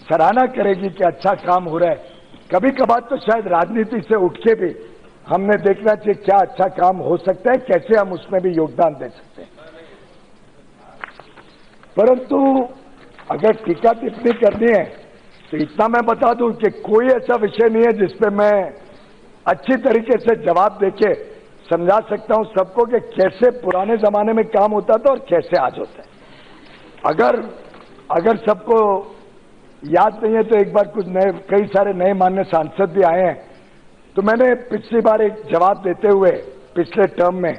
सराहना करेगी कि अच्छा काम हो रहा है। कभी कभार तो शायद राजनीति से उठ के भी हमने देखना चाहिए क्या अच्छा काम हो सकता है, कैसे हम उसमें भी योगदान दे सकते हैं। परंतु अगर टीका टिप्पणी करनी है तो इतना मैं बता दूं कि कोई ऐसा विषय नहीं है जिसपे मैं अच्छी तरीके से जवाब देके समझा सकता हूं सबको कि कैसे पुराने जमाने में काम होता था और कैसे आज होता है। अगर सबको याद नहीं है तो एक बार कई सारे नए मान्य सांसद भी आए हैं, तो मैंने पिछली बार एक जवाब देते हुए पिछले टर्म में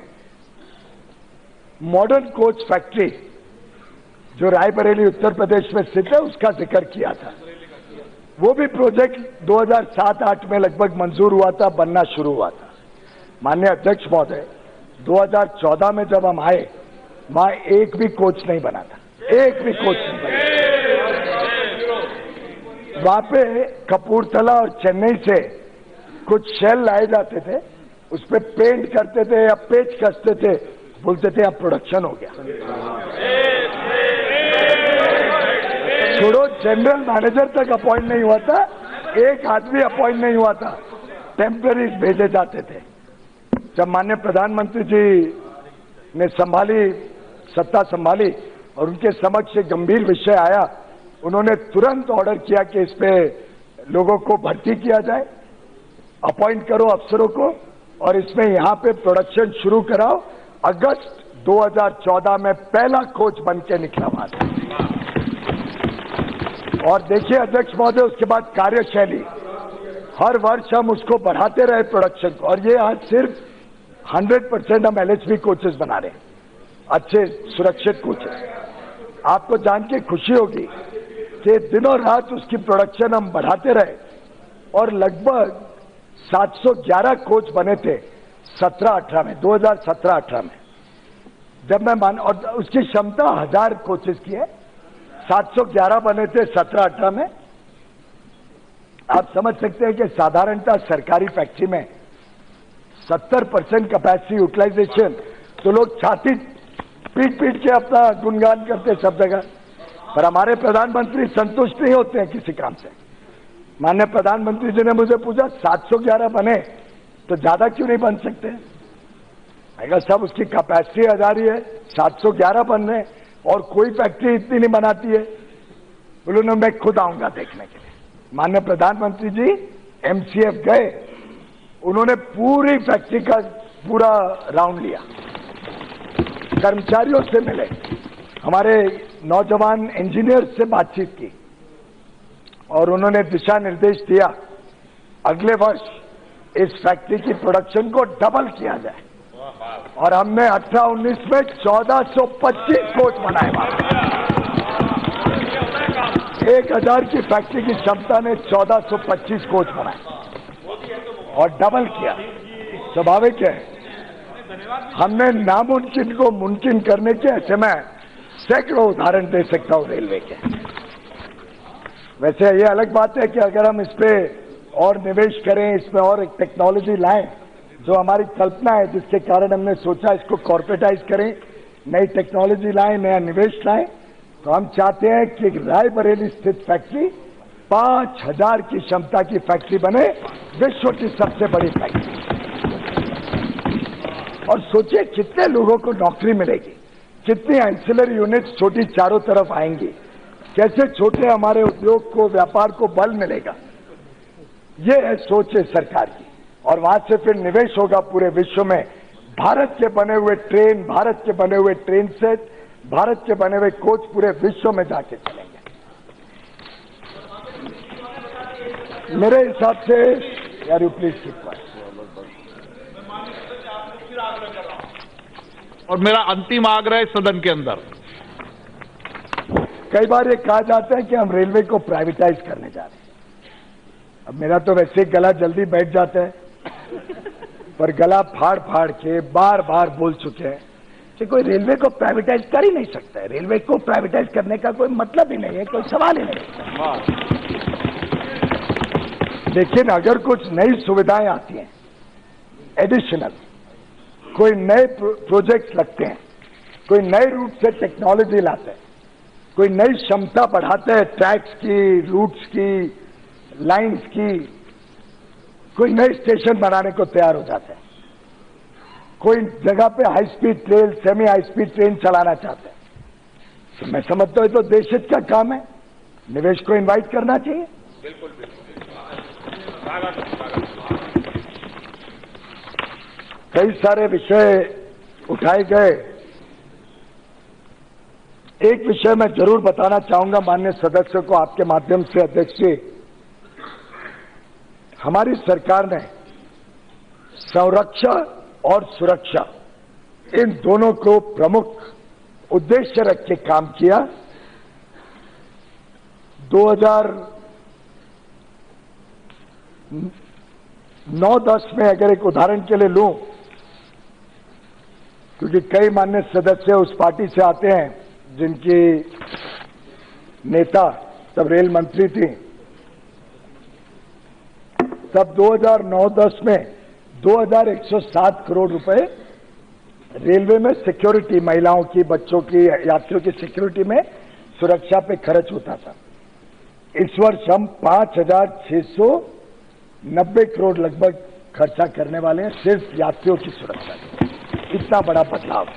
मॉडर्न कोच फैक्ट्री जो रायबरेली उत्तर प्रदेश में स्थित है उसका जिक्र किया था। वो भी प्रोजेक्ट 2007-8 में लगभग मंजूर हुआ था, बनना शुरू हुआ था। माननीय अध्यक्ष महोदय, 2014 में जब हम आए वहां एक भी कोच नहीं बना था, एक भी कोच नहीं बना। वहां पे कपूरथला और चेन्नई से कुछ शेल लाए जाते थे, उस पर पेंट करते थे या पेच कसते थे, बोलते थे अब प्रोडक्शन हो गया। छोड़ो जनरल मैनेजर तक अपॉइंट नहीं हुआ था, एक आदमी अपॉइंट नहीं हुआ था, टेम्पररी भेजे जाते थे। जब माननीय प्रधानमंत्री जी ने सत्ता संभाली और उनके समक्ष एक गंभीर विषय आया, उन्होंने तुरंत ऑर्डर किया कि इस पे लोगों को भर्ती किया जाए, अपॉइंट करो अफसरों को और इसमें यहां पे प्रोडक्शन शुरू कराओ। अगस्त 2014 में पहला कोच बन के निकला वहां से। और देखिए अध्यक्ष महोदय, उसके बाद कार्यशैली हर वर्ष हम उसको बढ़ाते रहे प्रोडक्शन को, और ये आज सिर्फ 100% हम LHV कोचेस बना रहे हैं, अच्छे सुरक्षित कोचेस। आपको जान के खुशी होगी कि दिनों रात उसकी प्रोडक्शन हम बढ़ाते रहे और लगभग 711 कोच बने थे 2017-18 में। जब मैं और उसकी क्षमता 1000 कोचेस की है, 711 बने थे 17-18 में। आप समझ सकते हैं कि साधारणतः सरकारी फैक्ट्री में 70% कैपेसिटी यूटिलाइजेशन, तो लोग छाती पीट के अपना गुणगान करते सब जगह, पर हमारे प्रधानमंत्री संतुष्ट नहीं होते हैं किसी काम से। माननीय प्रधानमंत्री जी ने मुझे पूछा 711 बने तो ज्यादा क्यों नहीं बन सकते? अगर सब उसकी कैपेसिटी 1000 ही है, 711 बन रहे और कोई फैक्ट्री इतनी नहीं बनाती है। बोलो ना, मैं खुद आऊंगा देखने के लिए। माननीय प्रधानमंत्री जी MCF गए, उन्होंने पूरी फैक्ट्री का पूरा राउंड लिया, कर्मचारियों से मिले, हमारे नौजवान इंजीनियर से बातचीत की और उन्होंने दिशा निर्देश दिया अगले वर्ष इस फैक्ट्री की प्रोडक्शन को डबल किया जाए। और हमने 18-19 में 1425 कोच बनाए वहां। 1000 की फैक्ट्री की क्षमता ने 1425 कोच बनाए और डबल किया। स्वाभाविक है, हमने नामुमकिन को मुमकिन करने के ऐसे में सैकड़ों उदाहरण दे सकता हूं रेलवे के। वैसे ये अलग बात है कि अगर हम इस पे और निवेश करें, इसमें और एक टेक्नोलॉजी लाएं, जो हमारी कल्पना है, जिसके कारण हमने सोचा इसको कॉर्पोरेटाइज करें, नई टेक्नोलॉजी लाएं, नया निवेश लाएं, तो हम चाहते हैं कि रायबरेली स्थित फैक्ट्री 5000 की क्षमता की फैक्ट्री बने, विश्व की सबसे बड़ी फैक्ट्री। और सोचिए कितने लोगों को नौकरी मिलेगी, कितनी एंसिलरी यूनिट्स छोटी चारों तरफ आएंगी, कैसे छोटे हमारे उद्योग को, व्यापार को बल मिलेगा। ये है सोच है सरकार की, और वहां से फिर निवेश होगा पूरे विश्व में। भारत के बने हुए ट्रेन, भारत के बने हुए ट्रेन सेट, भारत के बने हुए कोच पूरे विश्व में जाके चलेंगे। मेरे हिसाब से यार यू प्लीज कीप क्वाइट। और मेरा अंतिम आग्रह है सदन के अंदर, कई बार ये कहा जाता है कि हम रेलवे को प्राइवेटाइज करने जा रहे हैं। अब मेरा तो वैसे गला जल्दी बैठ जाता है, पर गला फाड़ के बार बार बोल चुके हैं कि कोई रेलवे को प्राइवेटाइज कर ही नहीं सकता है। रेलवे को प्राइवेटाइज करने का कोई मतलब ही नहीं है, कोई सवाल ही नहीं। लेकिन अगर कुछ नई सुविधाएं आती हैं, एडिशनल कोई नए प्रोजेक्ट्स लगते हैं, कोई नए रूप से टेक्नोलॉजी लाते हैं, कोई नई क्षमता बढ़ाते हैं, ट्रैक्स की, रूट्स की, लाइंस की, कोई नए स्टेशन बनाने को तैयार हो जाते हैं, कोई जगह पे high speed train, semi high speed train चलाना चाहते हैं। तो मैं समझता हूं तो देश हित का काम है, निवेश को इनवाइट करना चाहिए। बिल्कुल बिल्कुल। कई सारे विषय उठाए गए। एक विषय मैं जरूर बताना चाहूंगा माननीय सदस्यों को आपके माध्यम से, अध्यक्ष जी, हमारी सरकार ने संरक्षण और सुरक्षा इन दोनों को प्रमुख उद्देश्य रख के काम किया। 2009-10 में अगर एक उदाहरण के लिए लूं, क्योंकि कई माननीय सदस्य उस पार्टी से आते हैं जिनकी नेता तब रेल मंत्री थी, तब 2009-10 में 2107 करोड़ रुपए रेलवे में सिक्योरिटी, महिलाओं की, बच्चों की, यात्रियों की सिक्योरिटी में, सुरक्षा पे खर्च होता था। इस वर्ष हम 5690 करोड़ लगभग खर्चा करने वाले हैं सिर्फ यात्रियों की सुरक्षा के। इतना बड़ा बदलाव है।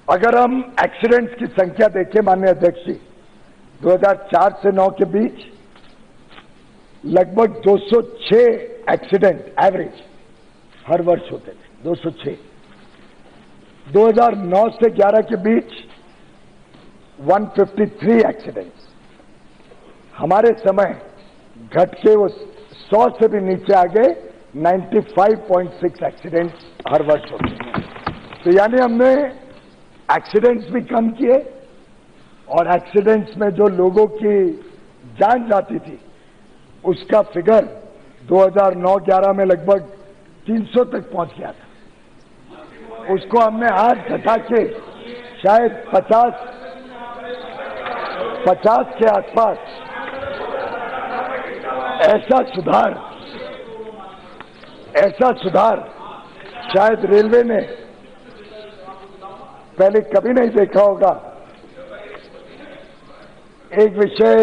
अगर हम एक्सीडेंट्स की संख्या देखें माननीय अध्यक्ष जी, 2004 से 9 के बीच लगभग 206 एक्सीडेंट एवरेज हर वर्ष होते थे, 206। 2009 से 11 के बीच 153 एक्सीडेंट्स। हमारे समय घट के वो 100 से भी नीचे आ गए, 95.6 एक्सीडेंट्स हर वर्ष होते हैं। तो यानी हमने एक्सीडेंट्स भी कम किए और एक्सीडेंट्स में जो लोगों की जान जाती थी उसका फिगर 2009-11 में लगभग 300 तक पहुंच गया था। उसको हमने आज घटा के शायद 50 के आसपास, ऐसा सुधार शायद रेलवे ने पहले कभी नहीं देखा होगा। एक विषय